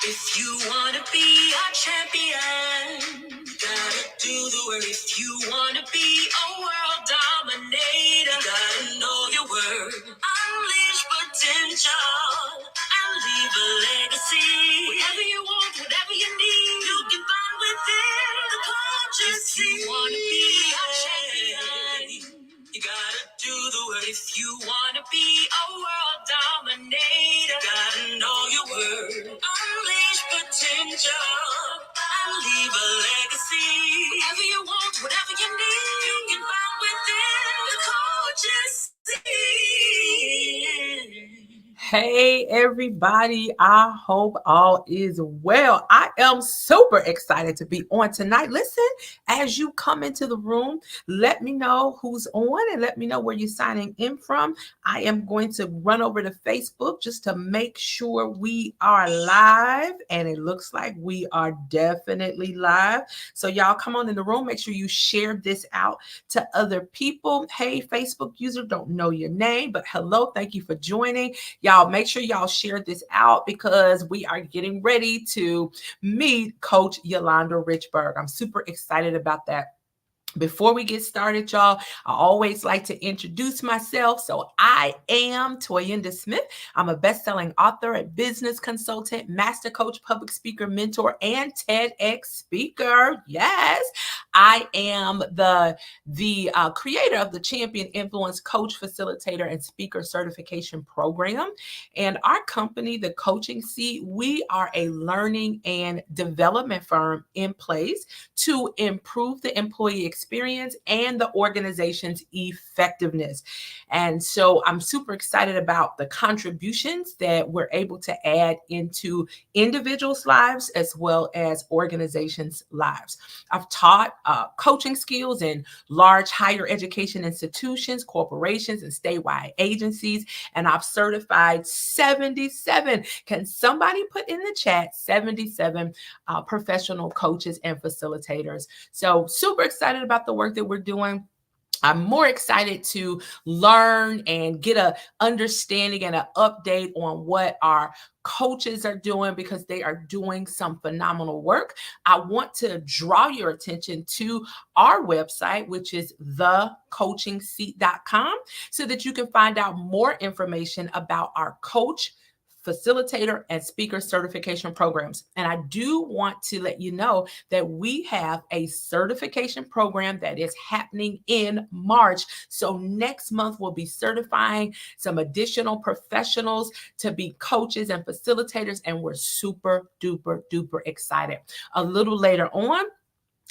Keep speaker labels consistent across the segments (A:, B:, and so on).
A: If you wanna be a champion, gotta do the work. If you wanna be a world dominator, gotta know your word. Unleash potential and leave a legacy. Whatever you want, whatever you need, you can find within the conscious. If you wanna be a champion, you gotta do the work. If you wanna be a world dominator, gotta know your word. Unleash potential and leave a legacy. Whatever you want, whatever you need, you can find within the coach's seed. Hey everybody, I hope all is well. I am super excited to be on tonight. Listen, as you come into the room, let me know who's on and let me know where you're signing in from. I am going to run over to Facebook just to make sure we are live, and it looks like we are definitely live. So y'all come on in the room, make sure you share this out to other people. Hey, Facebook user, don't know your name, but hello, thank you for joining. Y'all make sure y'all share this out because we are getting ready to meet Coach Yolanda Richburg. I'm super excited about that. Before we get started, y'all, I always like to introduce myself. So I am Toyinda Smith. I'm a best-selling author, a business consultant, master coach, public speaker, mentor, and TEDx speaker. Yes, I am the creator of the Champion Influence Coach, Facilitator, and Speaker Certification Program. And our company, The Coaching Seat, we are a learning and development firm in place to improve the employee experience and the organization's effectiveness. And so I'm super excited about the contributions that we're able to add into individuals' lives as well as organizations' lives. I've taught coaching skills in large higher education institutions, corporations, and statewide agencies, and I've certified 77. Can somebody put in the chat 77 professional coaches and facilitators? So super excited about the work that we're doing. I'm more excited to learn and get an understanding and an update on what our coaches are doing because they are doing some phenomenal work. I want to draw your attention to our website, which is thecoachingseat.com, so that you can find out more information about our coach, facilitator, and speaker certification programs. And I do want to let you know that we have a certification program that is happening in March. So next month, we'll be certifying some additional professionals to be coaches and facilitators, and we're super duper duper excited. A little later on,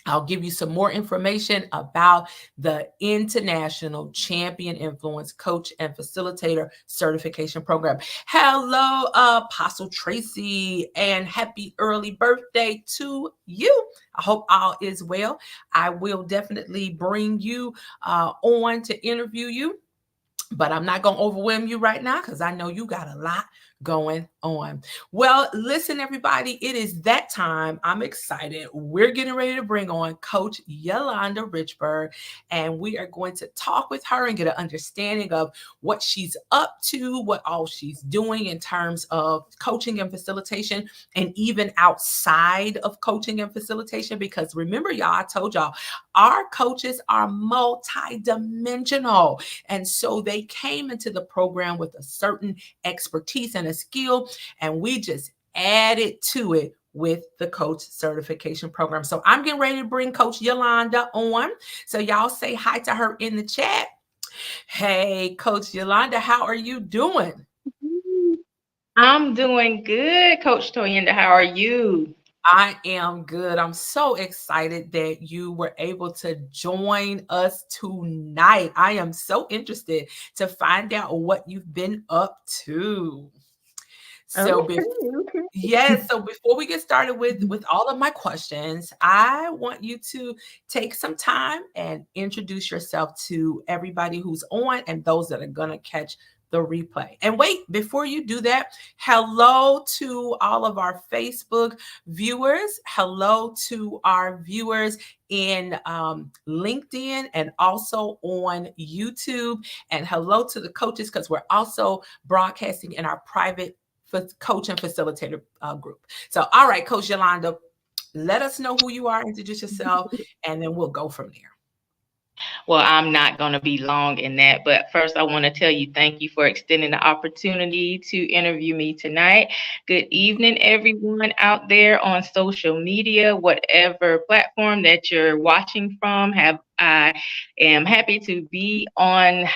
A: I'll give you some more information about the International Champion Influence Coach and Facilitator Certification Program. Hello, Apostle Tracy, and happy early birthday to you. I hope all is well. I will definitely bring you on to interview you, but I'm not going to overwhelm you right now because I know you got a lot going on. Well, listen, everybody, it is that time. I'm excited. We're getting ready to bring on Coach Yolanda Richburg, and we are going to talk with her and get an understanding of what she's up to, what all she's doing in terms of coaching and facilitation, and even outside of coaching and facilitation. Because remember, y'all, I told y'all, our coaches are multidimensional. And so they came into the program with a certain expertise and a skill, and we just added to it with the coach certification program. So I'm getting ready to bring Coach Yolanda on. So y'all say hi to her in the chat. Hey, Coach Yolanda, how are you doing?
B: I'm doing good, Coach Toyinda. How are you?
A: I am good. I'm so excited that you were able to join us tonight. I am so interested to find out what you've been up to. So
B: Okay.
A: yes, so before we get started with all of my questions, I want you to take some time and introduce yourself to everybody who's on and those that are going to catch the replay. And wait, before you do that, hello to all of our Facebook viewers. Hello to our viewers in LinkedIn and also on YouTube. And hello to the coaches because we're also broadcasting in our private coach and facilitator group. So, all right, Coach Yolanda, let us know who you are, introduce yourself, and then we'll go from there.
B: Well, I'm not going to be long in that, but first I want to tell you thank you for extending the opportunity to interview me tonight. Good evening, everyone out there on social media, whatever platform that you're watching from. I am happy to be on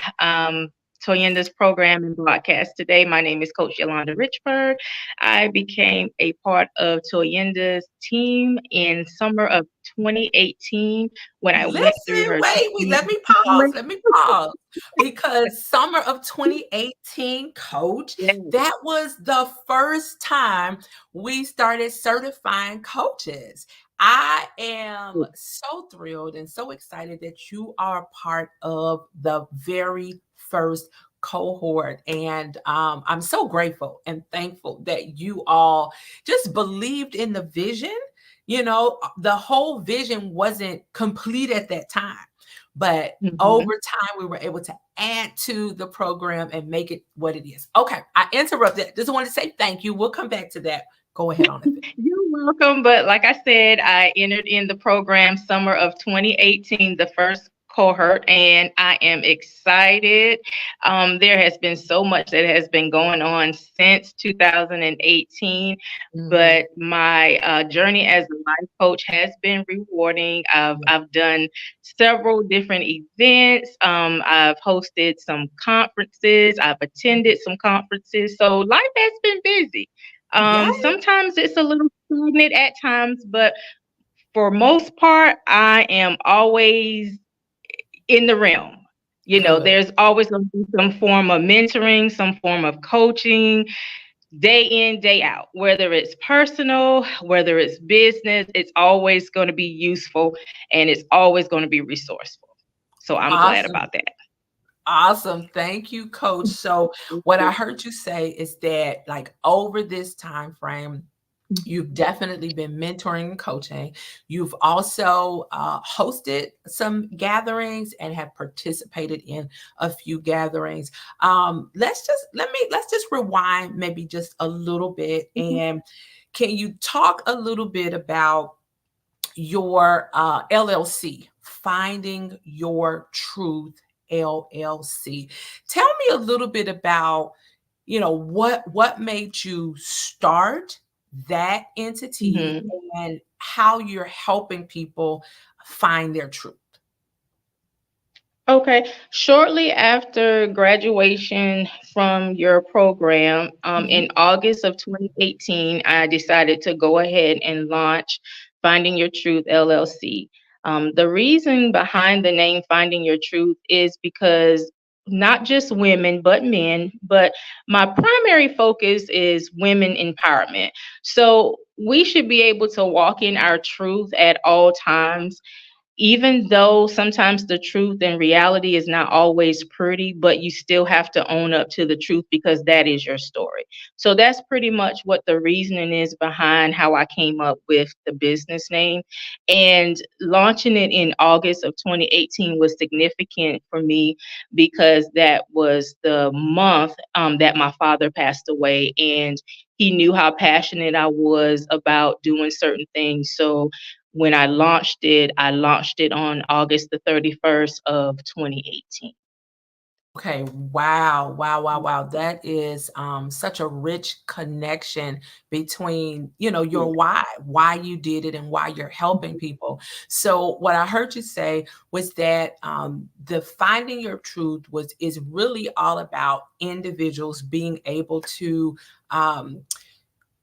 B: Toyenda's program and broadcast today. My name is Coach Yolanda Richburg. I became a part of Toyenda's team in summer of 2018 when I went through
A: Listen,
B: her
A: wait,
B: training.
A: let me pause. Let me pause. Because summer of 2018, coach,
B: Yes.
A: that was the first time we started certifying coaches. I am so thrilled and so excited that you are part of the very first cohort. And I'm so grateful and thankful that you all just believed in the vision. The whole vision wasn't complete at that time, but
B: Mhm.
A: over time we were able to add to the program and make it what it is. Okay, I interrupted. Just wanted to say thank you. We'll come back to that. Go ahead on it.
B: You're welcome. But like I said, I entered in the program summer of 2018, the first cohort, and I am excited. There has been so much that has been going on since 2018,
A: Mhm.
B: but my journey as a life coach has been rewarding. I've done several different events. I've hosted some conferences. I've attended some conferences. So life has been busy.
A: Yeah,
B: Sometimes it's a little stagnant at times, but for most part, I am always in the realm.
A: good.
B: There's always going to be some form of mentoring, some form of coaching, day in, day out. Whether it's personal, whether it's business, it's always going to be useful and it's always going to be resourceful. So I'm glad
A: Awesome.
B: about that.
A: Awesome. Thank you, coach. So what I heard you say is that like over this time frame, you've definitely been mentoring and coaching. You've also hosted some gatherings and have participated in a few gatherings. Let's just rewind maybe just a little bit. And can you talk a little bit about your LLC, Finding Your Truth LLC? Tell me a little bit about, what made you start that entity
B: Mhm.
A: and how you're helping people find their truth.
B: Okay. Shortly after graduation from your program,
A: Mhm.
B: in August of 2018, I decided to go ahead and launch Finding Your Truth LLC. The reason behind the name Finding Your Truth is because not just women, but men, but my primary focus is women empowerment. So we should be able to walk in our truth at all times, even though sometimes the truth and reality is not always pretty, but you still have to own up to the truth because that is your story. So that's pretty much what the reasoning is behind how I came up with the business name. And launching it in August of 2018 was significant for me because that was the month that my father passed away. And he knew how passionate I was about doing certain things. So when I launched it on August the 31st of 2018.
A: Okay, wow, wow, wow, wow. That is such a rich connection between, your why you did it and why you're helping people. So what I heard you say was that the finding your truth is really all about individuals being able to um,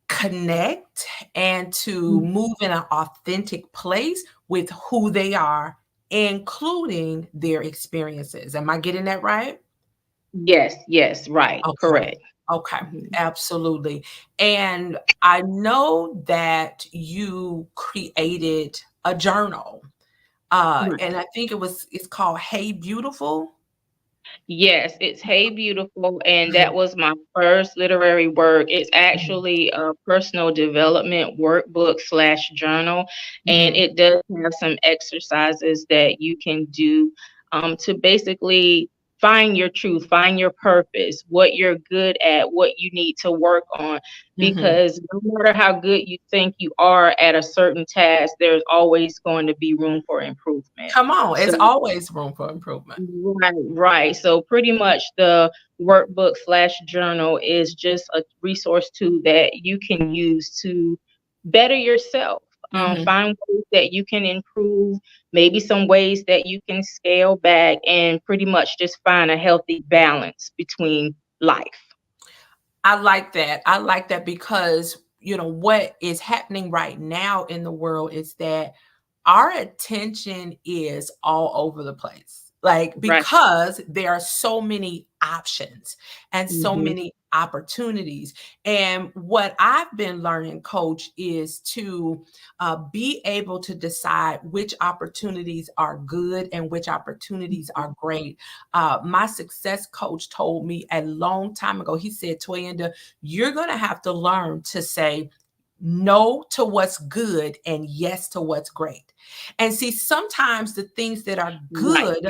A: connect and to move in an authentic place with who they are, including their experiences. Am I getting that right?
B: Yes, yes, right,
A: Okay.
B: correct.
A: Okay.
B: Mhm.
A: Absolutely. And I know that you created a journal.
B: Right.
A: And I think it's called Hey Beautiful.
B: Yes, it's Hey Beautiful, and
A: Mhm,
B: that was my first literary work. It's
A: mhm,
B: actually a personal development workbook slash journal, and
A: mhm.
B: it does have some exercises that you can do to basically find your truth, find your purpose, what you're good at, what you need to work on.
A: Mhm.
B: Because no matter how good you think you are at a certain task, there's always going to be room for improvement.
A: Come on,
B: So
A: it's always room for improvement.
B: right, right. So pretty much the workbook slash journal is just a resource tool that you can use to better yourself.
A: Mhm.
B: Find ways that you can improve, maybe some ways that you can scale back, and pretty much just find a healthy balance between life.
A: I like that. I like that because, what is happening right now in the world is that our attention is all over the place. Like,
B: Right.
A: because there are so many options and so
B: Hmm.
A: many opportunities. And what I've been learning, coach, is to be able to decide which opportunities are good and which opportunities are great. My success coach told me a long time ago, he said, Toyinda, you're going to have to learn to say no to what's good and yes to what's great. And see, sometimes the things that are
B: Right.
A: good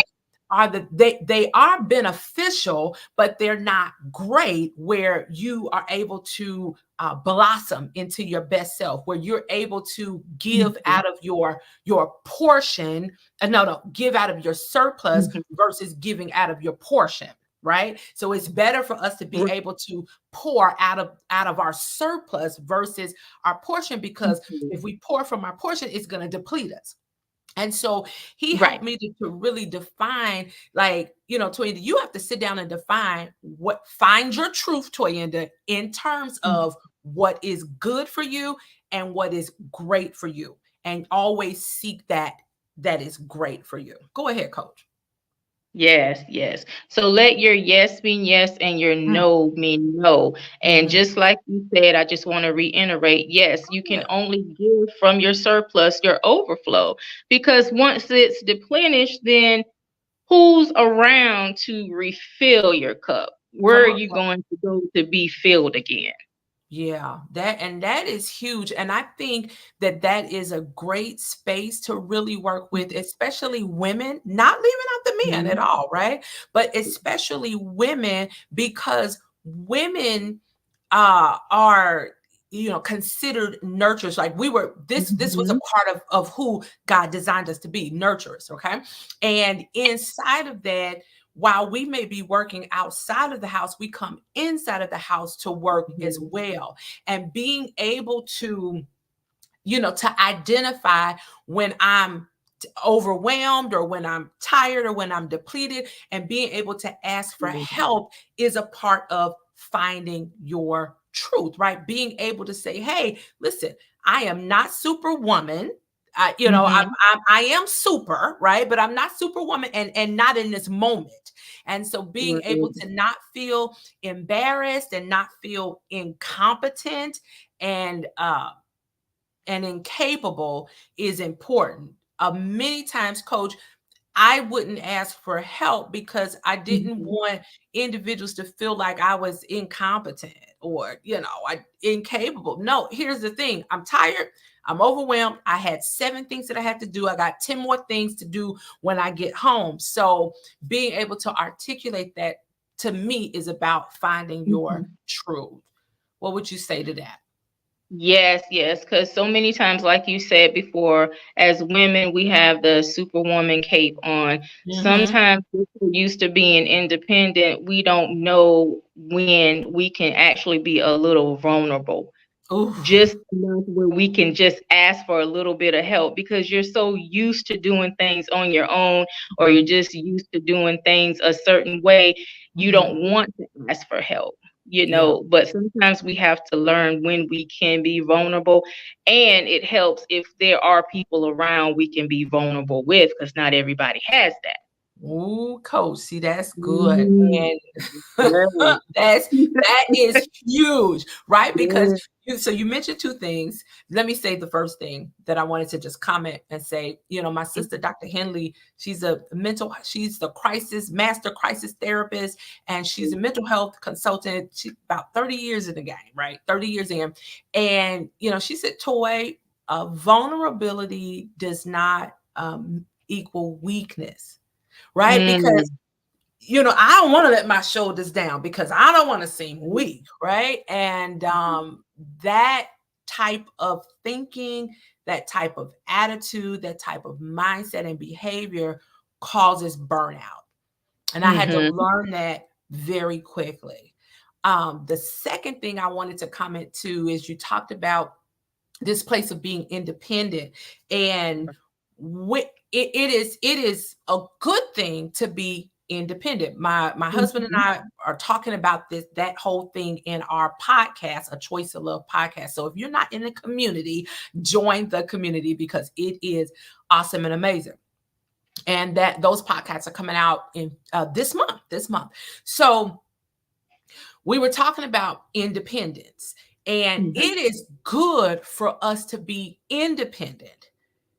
A: are they are beneficial, but they're not great, where you are able to blossom into your best self, where you're able to give
B: Mhm.
A: out of your portion, no, give out of your surplus
B: Mhm.
A: versus giving out of your portion. Right. So it's better for us to be
B: Right.
A: able to pour out of our surplus versus our portion, because
B: Mhm.
A: if we pour from our portion, it's going to deplete us. And so he
B: Right.
A: helped me to really define, like, Toyinda, you have to sit down and define find your truth, Toyinda, in terms
B: Mhm.
A: of what is good for you and what is great for you. And always seek that is great for you. Go ahead, coach.
B: Yes, yes. So let your yes mean yes and your
A: Mm,
B: no mean no. And
A: mhm.
B: just like you said, I just want to reiterate, yes, you can
A: Good.
B: only give from your surplus, your overflow, because once it's depleted, then who's around to refill your cup? Where
A: Come
B: are
A: on.
B: you going to go to be filled again?
A: Yeah, that is huge. And I think that is a great space to really work with, especially women, not leaving out the men at
B: Mhm.
A: all, right? But especially women, because women are considered nurturers. Like, this was a
B: Mhm.
A: part of who God designed us to be, nurturers, okay? And inside of that, while we may be working outside of the house, we come inside of the house to work as
B: Mhm.
A: well. And being able to identify when I'm overwhelmed, or when I'm tired, or when I'm depleted, and being able to ask for
B: Mhm.
A: help is a part of finding your truth, right? Being able to say, hey, listen, I am not superwoman.
B: Mhm.
A: I am super, right? But I'm not superwoman, and not in this moment. And so being able
B: Right.
A: to not feel embarrassed and not feel incompetent and incapable is important. Many times, coach, I wouldn't ask for help because I didn't
B: Mhm.
A: want individuals to feel like I was incompetent, or, incapable. No, here's the thing. I'm tired. I'm overwhelmed. I had 7 things that I had to do. I got 10 more things to do when I get home. So being able to articulate that, to me, is about finding your
B: Mhm.
A: truth. What would you say to that?
B: Yes, yes, because so many times, like you said before, as women, we have the superwoman cape on.
A: Hmm.
B: Sometimes we're used to being independent. We don't know when we can actually be a little vulnerable,
A: Oof.
B: just enough where we can just ask for a little bit of help because you're so used to doing things on your own, or you're just used to doing things a certain way. You
A: Mhm.
B: don't want to ask for help,
A: Yeah.
B: but sometimes we have to learn when we can be vulnerable. And it helps if there are people around we can be vulnerable with, because not everybody has that.
A: Ooh, coach. See, that's good.
B: Mhm.
A: And
B: Yes.
A: that is huge, right? Because
B: Yes.
A: you mentioned 2 things. Let me say the first thing that I wanted to just comment and say, my sister, Dr. Henley, she's the master crisis therapist, and she's a mental health consultant. She's about 30 years in the game, right? 30 years in. And, she said, Toy, vulnerability does not equal weakness, right? Because
B: Mm.
A: I don't want to let my shoulders down because I don't want to seem weak, right? And that type of thinking, that type of attitude, that type of mindset and behavior causes burnout. And I had to
B: Mm-hmm.
A: learn that very quickly. The second thing I wanted to comment to is you talked about this place of being independent, and it is a good thing to be independent. My husband and
B: Mm-hmm.
A: I are talking about that whole thing in our podcast, A Choice of Love podcast. So if you're not in the community, join the community because it is awesome and amazing. And that those podcasts are coming out in this month. So we were talking about independence, and
B: Mm-hmm.
A: it is good for us to be independent.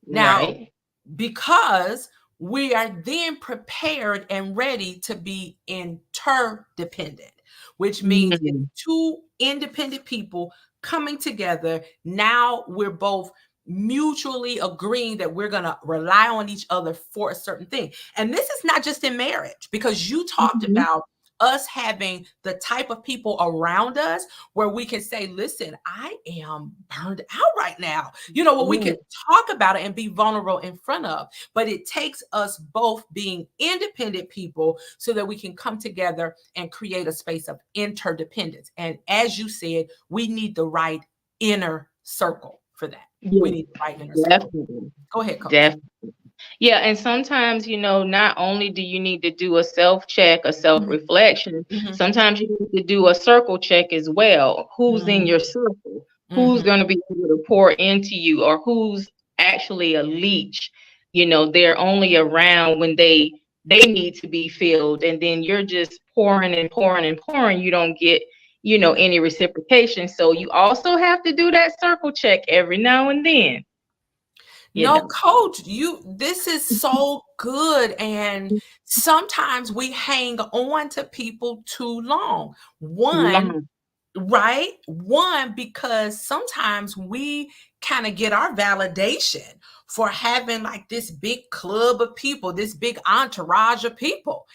A: Now,
B: Right.
A: because we are then prepared and ready to be interdependent, which means it's
B: Mm-hmm.
A: two independent people coming together. Now we're both mutually agreeing that we're going to rely on each other for a certain thing. And this is not just in marriage, because you talked
B: Mm-hmm.
A: about us having the type of people around us where we can say, listen, I am burned out right now. Where we
B: Yeah.
A: can talk about it and be vulnerable in front of. But it takes us both being independent people so that we can come together and create a space of interdependence. And as you said, we need the right inner circle for that. We
B: Yeah.
A: need the right inner circle.
B: Definitely.
A: Go ahead, coach.
B: Definitely. Yeah, and sometimes, not only do you need to do a self check, a self
A: Mhm,
B: reflection,
A: mhm,
B: sometimes you need to do a circle check as well. Who's in
A: mhm,
B: your circle? Who's
A: mhm.
B: going to be able to pour into you, or who's actually a leech? They're only around when they need to be filled, and then you're just pouring and pouring and pouring. You don't get, any reciprocation. So you also have to do that circle check every now and then, you
A: No,
B: know.
A: coach, this is so good. And sometimes we hang on to people too long.
B: Too
A: One,
B: long.
A: right? One, because sometimes we kind of get our validation for having like this big club of people, this big entourage of people.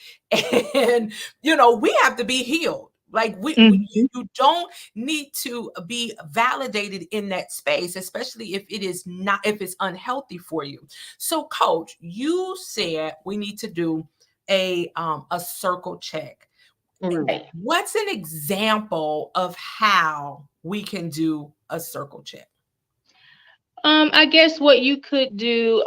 A: And, we have to be healed. Like
B: Mhm.
A: you don't need to be validated in that space, especially if it's unhealthy for you. So, coach, you said we need to do a circle check.
B: Right.
A: What's an example of how we can do a circle check?
B: I guess what you could do,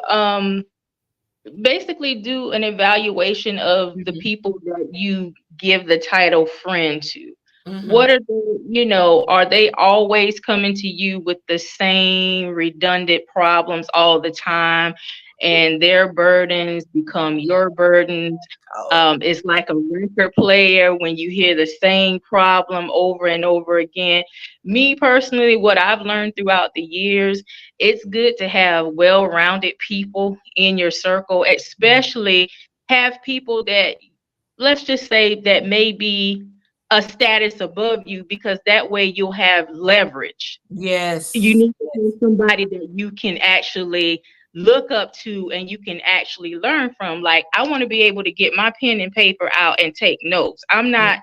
B: basically do an evaluation of the
A: Mhm,
B: people that you give the title friend to.
A: mhm,
B: What are they, are they always coming to you with the same redundant problems all the time, and their burdens become your burdens?
A: coach.
B: It's like a record player when you hear the same problem over and over again. Me personally, what I've learned throughout the years, it's good to have well-rounded people in your circle, especially have people that, let's just say, that may be a status above you, because that way you'll have leverage. You
A: Yes.
B: need to have somebody that you can actually look up to and you can actually learn from. Like, I want to be able to get my pen and paper out and take notes. I'm
A: Yeah.
B: not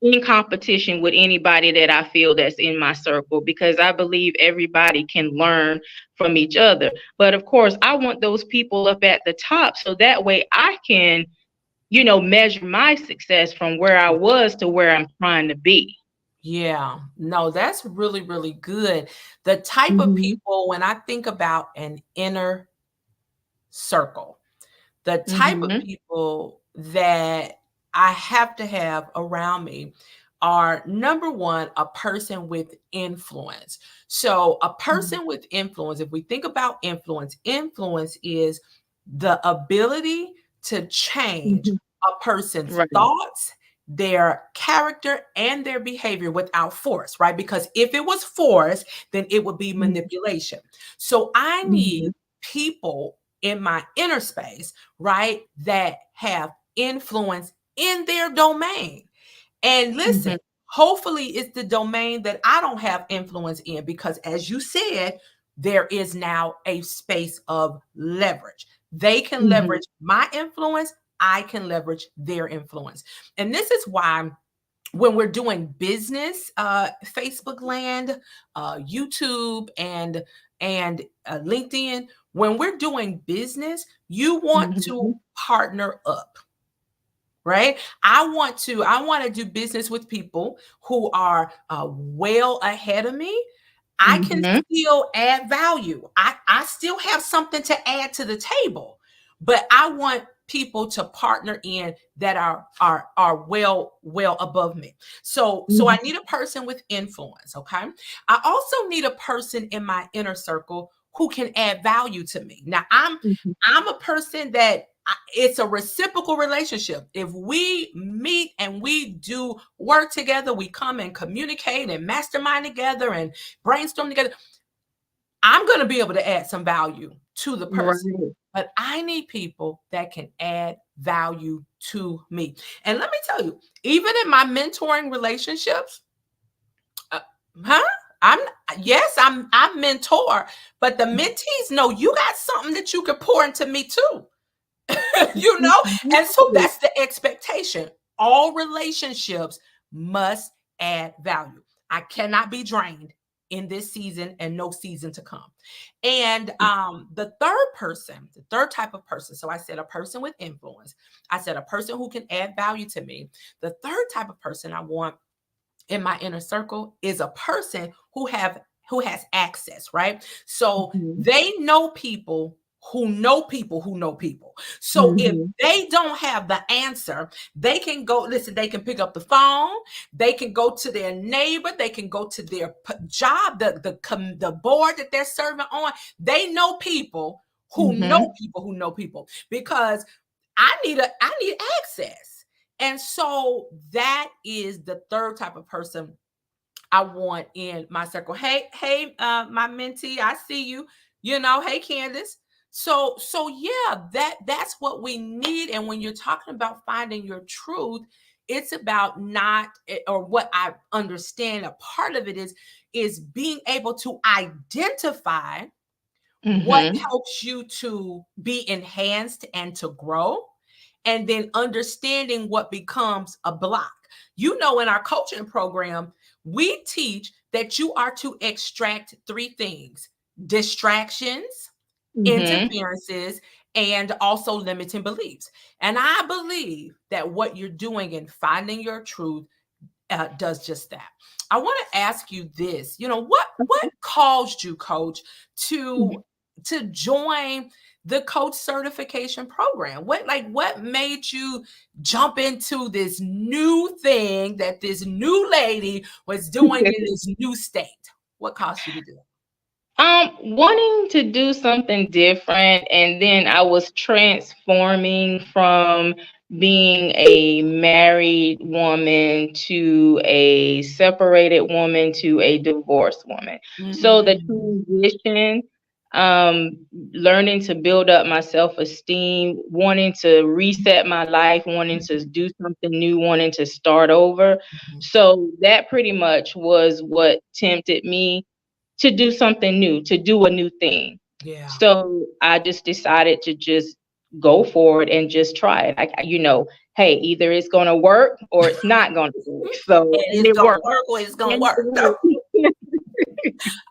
B: in competition with anybody that I feel that's in my circle, because I believe everybody can learn from each other. But of course, I want those people up at the top so that way I can, measure my success from where I was to where I'm trying to be.
A: Yeah. No, that's really, really good. The type of
B: Mm-hmm.
A: people, when I think about an inner circle, the type of
B: Mm-hmm.
A: people that I have to have around me are number one, a person with influence. So, a person with influence, if we think about influence, influence is the ability to change
B: Mm-hmm.
A: a person's
B: Right.
A: thoughts, their character, and their behavior without force, right? Because if it was force, then it would be manipulation. So, I need
B: Mm-hmm.
A: people in my inner space, right, that have influence in their domain. And listen,
B: Mm-hmm.
A: hopefully it's the domain that I don't have influence in, because as you said, there is now a space of leverage. They can
B: Mm-hmm.
A: leverage my influence. I can leverage their influence. And this is why when we're doing business, Facebook land, YouTube, and LinkedIn, when we're doing business, you want to
B: Mhm.
A: partner up, right? I want to do business with people who are well ahead of me. I can
B: Mhm.
A: still add value. I still have something to add to the table, but I want people to partner in that are well above me. So I
B: Mhm.
A: need a person with influence, okay? I also need a person in my inner circle who can add value to me. Now
B: Mhm.
A: I'm a person that it's a reciprocal relationship. If we meet and we do work together, we come and communicate and mastermind together and brainstorm together, I'm going to be able to add some value to the person.
B: Right.
A: But I need people that can add value to me. And let me tell you, even in my mentoring relationships, uh, huh? I'm yes, I'm mentor, but the mentees know you got something that you can pour into me too. You know? And so
B: Right.
A: that's the expectation. All relationships must add value. I cannot be drained in this season and no season to come. And the third person, the third type of person, so I said a person with influence, I said a person who can add value to me. The third type of person I want in my inner circle is a person who has access, right? So
B: Mhm.
A: they know people who know people who know people. So if
B: Mhm.
A: they don't have the answer, they can go listen, they can pick up the phone, they can go to their neighbor, they can go to their job, the board that they're serving on. They know
B: Mhm.
A: people who know people because I need access. And so that is the third type of person I want in my circle. Hey, my mentee, I see you. You know, hey, Candace. So yeah, that's what we need. And when you're talking about finding your truth, it's about not or what I understand. A part of it is being able to identify what
B: Mhm.
A: helps you to be enhanced and to grow, and then understanding what becomes a block. You know, in our coaching program, we teach that you are to extract three things: distractions,
B: Mhm.
A: interferences, and also limiting beliefs. And I believe that what you're doing in finding your truth does just that. I want to ask you this. You know, what caused you, Coach, to join the coach certification program? What made you jump into this new thing that this new lady was doing in this new state? What caused you to do it?
B: Wanting to do something different, and then I was transforming from being a married woman to a separated woman to a divorced woman. So the
A: Mm-mm.
B: transition, um, learning to build up my self-esteem, wanting to reset my life, wanting to do something new, wanting to start over.
A: Mhm.
B: So that pretty much was what tempted me to do something new, to do a new thing.
A: Yeah.
B: So I just decided to just go for it and just try it. Hey, either it's going to work or it's not going to work. So,
A: And
B: and
A: it's
B: it
A: gonna
B: worked.
A: work or it's gonna
B: And it
A: work.
B: worked.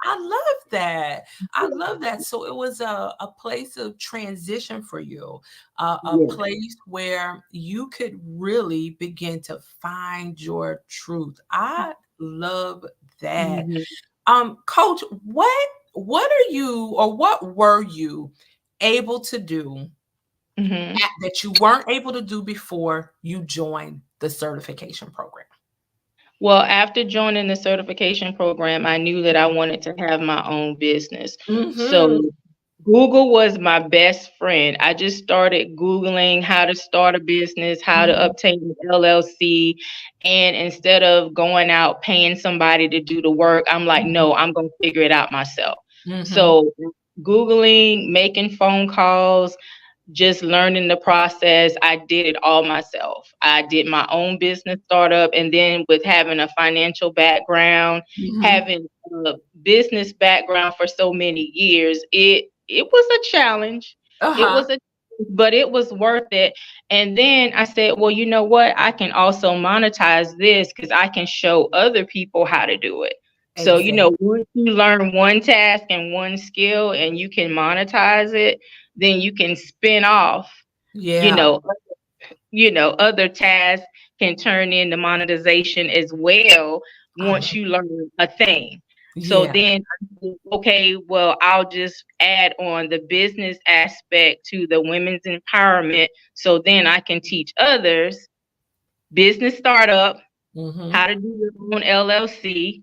A: I love that. I love that. So it was a place of transition for you, a
B: Yeah.
A: place where you could really begin to find your truth. I love that.
B: Mhm.
A: Coach, what are you or what were you able to do
B: Mhm.
A: that you weren't able to do before you joined the certification program?
B: Well, after joining the certification program, I knew that I wanted to have my own business.
A: Mm-hmm.
B: So Google was my best friend. I just started Googling how to start a business, how to
A: Mm-hmm.
B: obtain an LLC. And instead of going out paying somebody to do the work, I'm like, no, I'm going to figure it out myself.
A: Mm-hmm.
B: So Googling, making phone calls, just learning the process. I did it all myself. I did my own business startup, and then with having a financial background,
A: Mm-hmm.
B: having a business background for so many years, it was a challenge. It
A: Uh-huh.
B: was a but it was worth it. And then I said, well, you know what? I can also monetize this because I can show other people how to do it. So,
A: Exactly.
B: once you learn one task and one skill and you can monetize it, then you can spin off, you
A: Yeah.
B: know, other tasks can turn into monetization as well
A: I
B: once
A: love
B: you learn a thing. So
A: Yeah.
B: then, okay, well, I'll just add on the business aspect to the women's empowerment. So then I can teach others business startup,
A: Mm-hmm.
B: how to do your own LLC,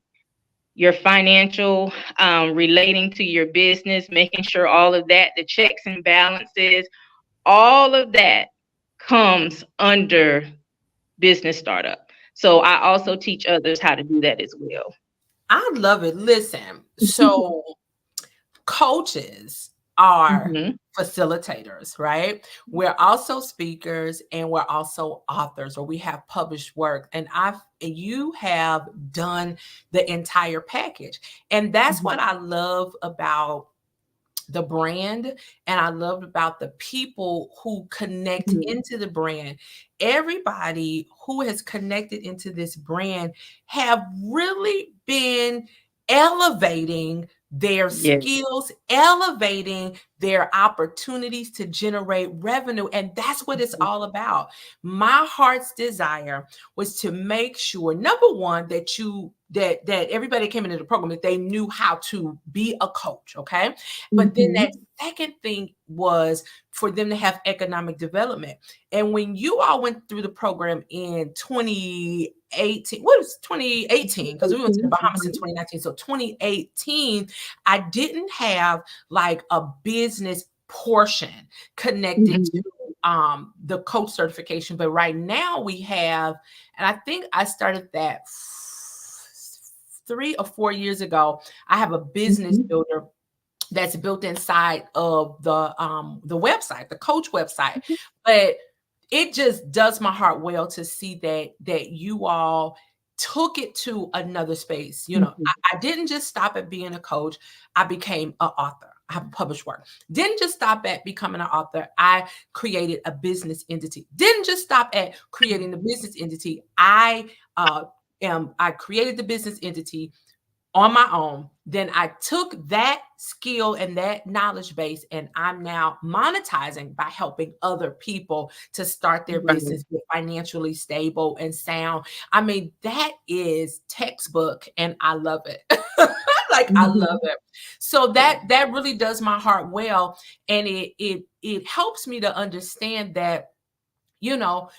B: your financial relating to your business, making sure all of that, the checks and balances, all of that comes under business startup. So I also teach others how to do that as well.
A: I love it. Listen, so coaches are
B: Mhm.
A: facilitators, right? We're also speakers and we're also authors, or we have published work. And you have done the entire package. And that's what
B: Mhm.
A: I love about the brand, and I loved about the people who connect
B: Mhm.
A: into the brand. Everybody who has connected into this brand have really been elevating their
B: Yes.
A: skills, elevating their opportunities to generate revenue, and that's what it's all about. My heart's desire was to make sure, number one, that everybody came into the program that they knew how to be a coach, okay? But then that
B: Mhm.
A: second thing was for them to have economic development. And when you all went through the program in 2018, what was 2018? Because we went to the Bahamas in
B: Mhm.
A: 2019. So 2018, I didn't have like a business portion connected to
B: Mhm.
A: the coach certification. But right now we have, and I think I started that 3 or 4 years ago. I have a business
B: Mhm.
A: builder that's built inside of the website, the coach website. But it just does my heart well to see that you all took it to another space.
B: Mhm.
A: I didn't just stop at being a coach. I became an author. I have published work. Didn't just stop at becoming an author. I created a business entity. Didn't just stop at creating the business entity. I created the business entity on my own. Then I took that skill and that knowledge base, and I'm now monetizing by helping other people to start their
B: Right.
A: business, get financially stable and sound. I mean, that is textbook, and I love it. Like I love
B: Mhm.
A: it. So that really does my heart well, and it helps me to understand that you know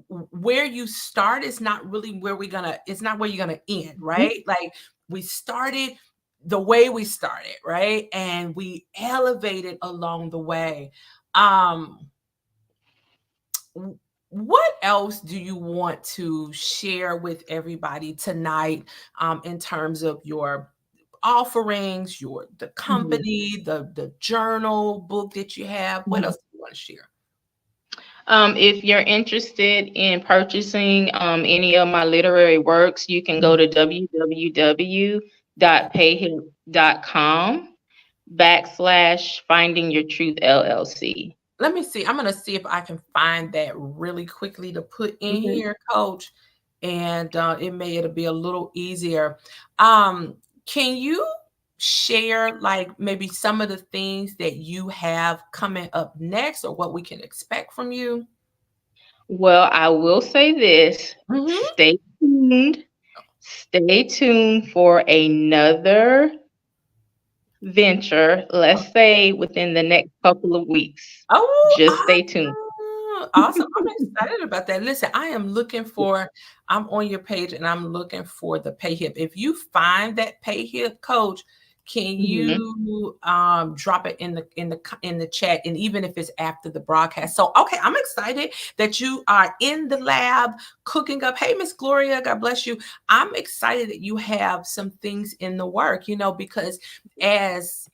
A: where you start is not really where we're gonna it's not where you're gonna end,
B: Mhm.
A: right? Like we started the way we started, right? And we elevated along the way. um what else do you want to share with everybody tonight, in terms of your offerings, your the
B: Mhm.
A: company, the journal book that you have? What else
B: Mhm.
A: do you want to share?
B: If you're interested in purchasing any of my literary works, you can go
A: Mhm.
B: to www.payhip.com/ Finding Your Truth LLC.
A: Let me see. I'm gonna see if I can find that really quickly to put in
B: Mhm.
A: here, Coach, and it'll be a little easier. Can you share like maybe some of the things that you have coming up next, or what we can expect from you?
B: Well, I will say this.
A: Hmm.
B: Stay tuned. Stay tuned for another venture, let's say within the next couple of weeks.
A: Oh,
B: Just stay tuned.
A: awesome. I'm excited about that. Listen, I'm on your page and I'm looking for the pay hip. If you find that pay hip, Coach, can
B: Mhm.
A: you drop it in the chat, and even if it's after the broadcast. So okay, I'm excited that you are in the lab cooking up. Hey, Miss Gloria, God bless you. I'm excited that you have some things in the work, because as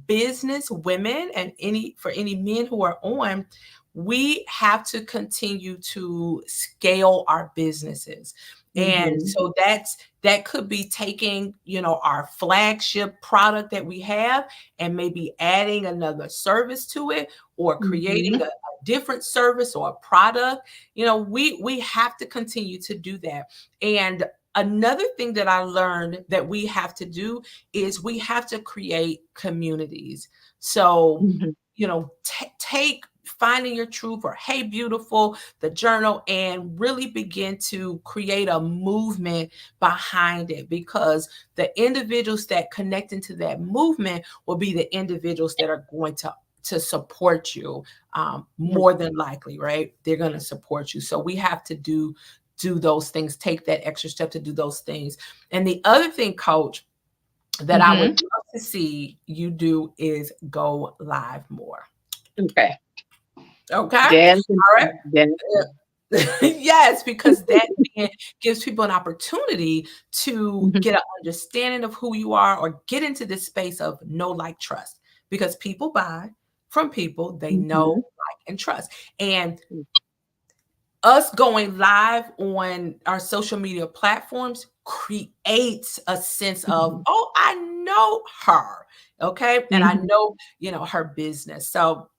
A: business women, and any men who are on, we have to continue to scale our businesses. And
B: Mhm.
A: so that could be taking, our flagship product that we have and maybe adding another service to it, or creating
B: Mhm.
A: a different service or a product. We have to continue to do that. And another thing that I learned that we have to do is we have to create communities. So,
B: Mhm.
A: take Finding Your Truth or Hey Beautiful, the journal, and really begin to create a movement behind it, because the individuals that connect into that movement will be the individuals that are going to support you, more than likely, right? They're going to support you. So we have to do those things, take that extra step to do those things. And the other thing, coach, that I would
B: Mhm.
A: love to see you do is go live more.
B: Okay.
A: Okay. All right.
B: Definitely. Definitely.
A: Yes, because that then gives people an opportunity to
B: Mhm.
A: get an understanding of who you are, or get into this space of know, like, trust. Because people buy from people they know,
B: Mhm.
A: like, and trust. And us going live on our social media platforms creates a sense of,
B: Mhm.
A: oh, I know her. Okay. And I
B: Mhm.
A: know, her business. So,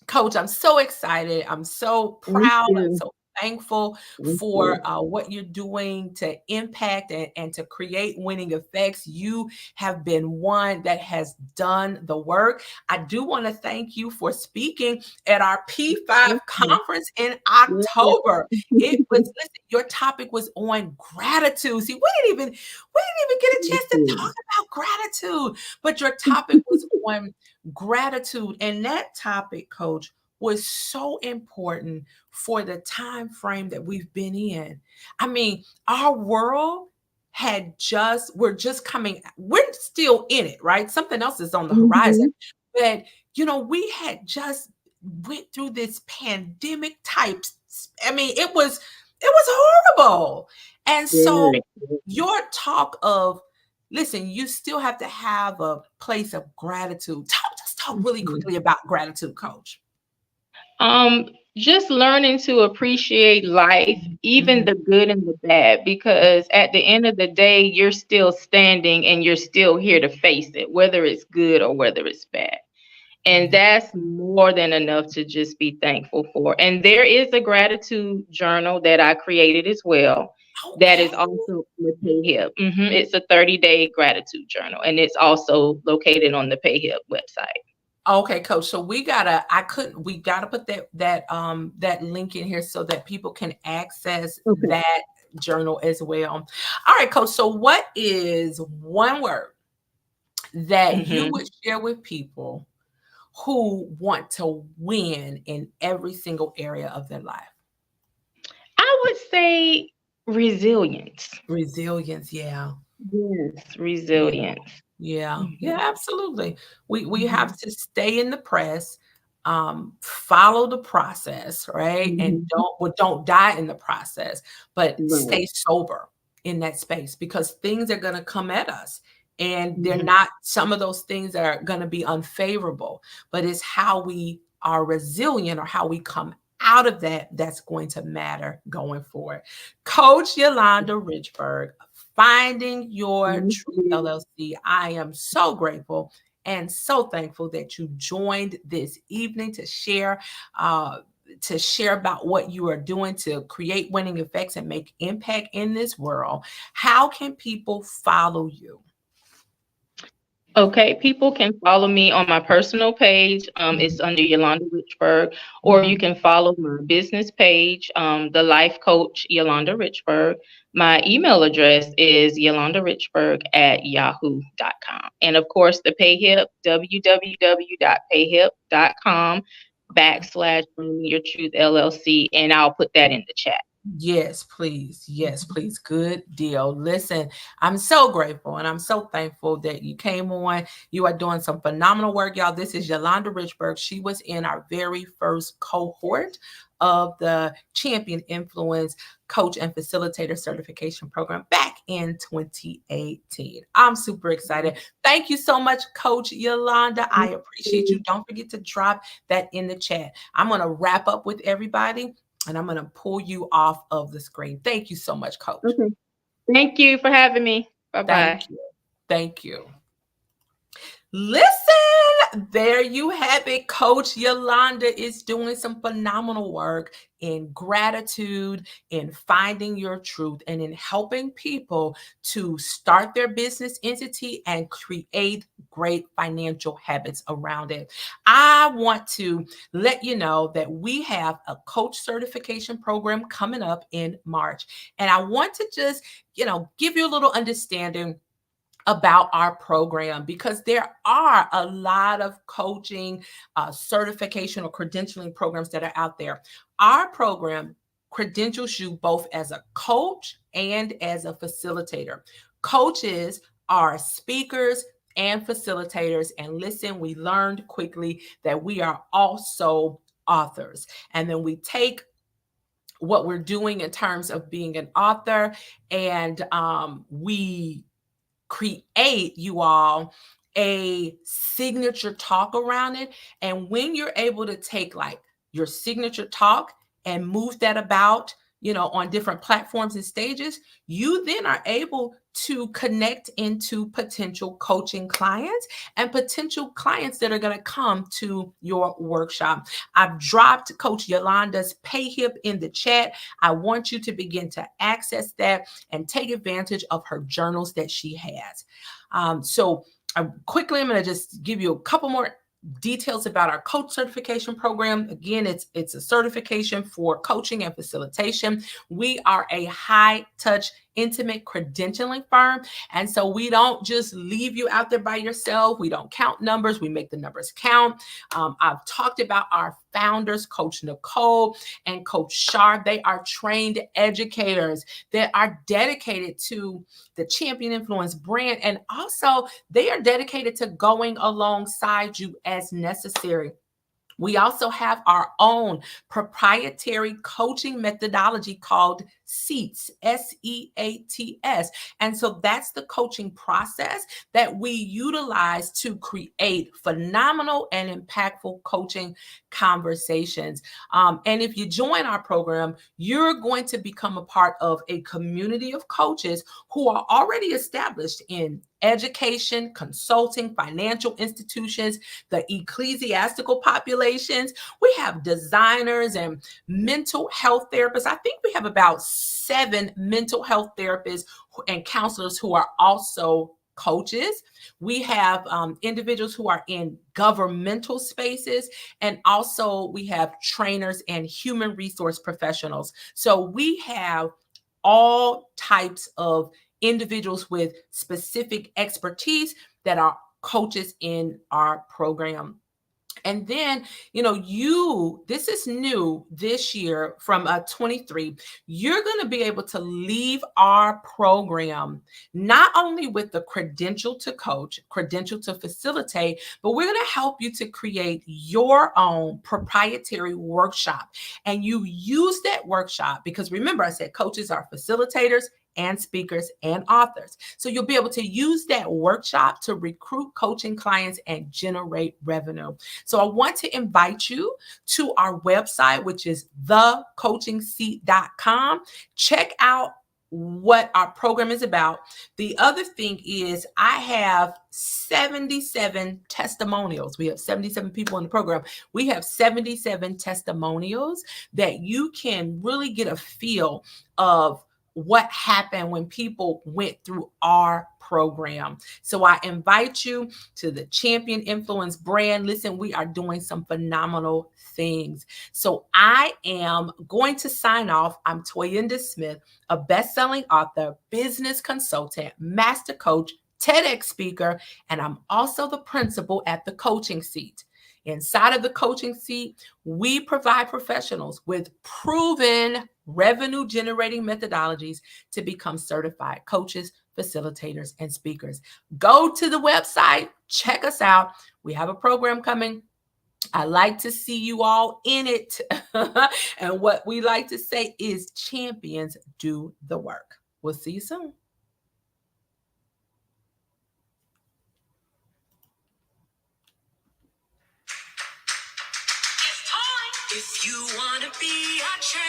A: Coach, I'm so excited. I'm so
B: Thank
A: proud. I'm
B: you.
A: so thankful
B: Thank
A: for
B: you.
A: what you're doing to impact and to create winning effects. You have been one that has done the work. I do want to thank you for speaking at our P5
B: Thank you.
A: conference in
B: Yes.
A: October. It was, listen, your topic was on gratitude. See, we didn't even get a
B: Thank
A: chance to talk
B: you.
A: about gratitude, but your topic was on gratitude. And that topic, coach, was so important for the time frame that we've been in. I mean, our world we're just we're still in it, right? Something else is on the horizon.
B: Mhm.
A: But we had just went through this pandemic type. I mean, it was horrible. And so
B: Very.
A: your talk of, listen, you still have to have a place of gratitude. Just talk really
B: Mhm.
A: quickly about gratitude, coach.
B: Um, just learning to appreciate life, even
A: Mhm.
B: the good and the bad, because at the end of the day, you're still standing and you're still here to face it, whether it's good or whether it's bad. And
A: Yeah.
B: that's more than enough to just be thankful for. And there is a gratitude journal that I created as well. That
A: Okay.
B: is also on the PayHip. It's a 30-day gratitude journal, and it's also located on the PayHip website.
A: Okay, coach. So we gotta put that link in here so that people can access
B: Okay.
A: that journal as well. All right, coach. So what is one word that you
B: hmm
A: would share with people who want to win in every single area of their life?
B: I would say resilience.
A: Resilience, yeah.
B: Yes,
A: Yeah.
B: resilience.
A: Yeah, yeah,
B: Mhm,
A: absolutely. We have
B: mhm,
A: to stay in the press, follow the process, right? And
B: mhm.
A: don't die in the process, but
B: Right.
A: stay sober in that space, because things are going to come at us. And they're
B: Mhm.
A: not, some of those things are going to be unfavorable, but it's how we are resilient, or how we come out of that, that's going to matter going forward. Coach Yolanda Richburg, Finding Your
B: Thank
A: Truth
B: you.
A: LLC. I am so grateful and so thankful that you joined this evening uh, to share about what you are doing to create winning effects and make impact in this world. How can people follow you?
B: Okay, people can follow me on my personal page. It's
A: Mhm,
B: under Yolanda Richburg, or you
A: mhm.
B: can follow my business page, the Life Coach Yolanda Richburg. My email address is yolandarich@yahoo.com. And of course, the PayHip,
A: Okay.
B: www.payhip.com/Finding Your Truth LLC. And I'll put that in the chat.
A: Yes, please. Yes, please. Good deal. Listen, I'm so grateful and I'm so thankful that you came on. You are doing some phenomenal work, y'all. This is Yolanda Richburg. She was in our very first cohort of the Champion Influence Coach and Facilitator Certification Program back in 2018. I'm super excited. Thank you so much, Coach Yolanda. I appreciate you. Don't forget to drop that in the chat. I'm going to wrap up with everybody. And I'm going to pull you off of the screen. Thank you so much, Coach.
B: Okay. Thank you for having me. Bye
A: Thank
B: bye.
A: you. Thank you. Listen, there you have it. Coach Yolanda is doing some phenomenal work in gratitude, in finding your truth, and in helping people to start their business entity and create great financial habits around it. I want to let you know that we have a coach certification program coming up in March. And I want to just, give you a little understanding about our program, because there are a lot of coaching, certification, or credentialing programs that are out there. Our program credentials you both as a coach and as a facilitator. Coaches are speakers and facilitators. And listen, we learned quickly that we are also authors. And then we take what we're doing in terms of being an author, and we create, you all, a signature talk around it. And when you're able to take like your signature talk and move that about, on different platforms and stages, you then are able to connect into potential coaching clients and potential clients that are going to come to your workshop. I've dropped Coach Yolanda's PayHip in the chat. I want you to begin to access that and take advantage of her journals that she has. So quickly, I'm going to just give you a couple more details about our coach certification program. Again, it's a certification for coaching and facilitation. We are a high touch, intimate credentialing firm. And so we don't just leave you out there by yourself. We don't count numbers. We make the numbers count. I've talked about our founders, Coach Nicole and Coach Shar. They are trained educators that are dedicated to the Champion Influence brand. And also they are dedicated to going alongside you as necessary. We also have our own proprietary coaching methodology called SEATS, SEATS. And so that's the coaching process that we utilize to create phenomenal and impactful coaching conversations. And if you join our program, you're going to become a part of a community of coaches who are already established in education, consulting, financial institutions, the ecclesiastical populations. We have designers and mental health therapists. I think we have about 7 mental health therapists and counselors who are also coaches. We have individuals who are in governmental spaces, and also we have trainers and human resource professionals. So we have all types of individuals with specific expertise that are coaches in our program. And then, this is new this year from 23. You're going to be able to leave our program not only with the credential to coach, credential to facilitate, but we're going to help you to create your own proprietary workshop. And you use that workshop because remember, I said coaches are facilitators and speakers and authors. So you'll be able to use that workshop to recruit coaching clients and generate revenue. So I want to invite you to our website, which is thecoachingseat.com. Check out what our program is about. The other thing is I have 77 testimonials. We have 77 people in the program. We have 77 testimonials that you can really get a feel of what happened when people went through our program. So I invite you to the Champion Influence brand. Listen, we are doing some phenomenal things. So I am going to sign off. I'm Toyinda Smith, a best-selling author, business consultant, master coach, TEDx speaker, and I'm also the principal at the Coaching Seat. Inside of the Coaching Seat, we provide professionals with proven revenue generating methodologies to become certified coaches, facilitators, and speakers. Go to the website, check us out. We have a program coming. I like to see you all in it. And what we like to say is champions do the work. We'll see you soon. If you want to be a champion,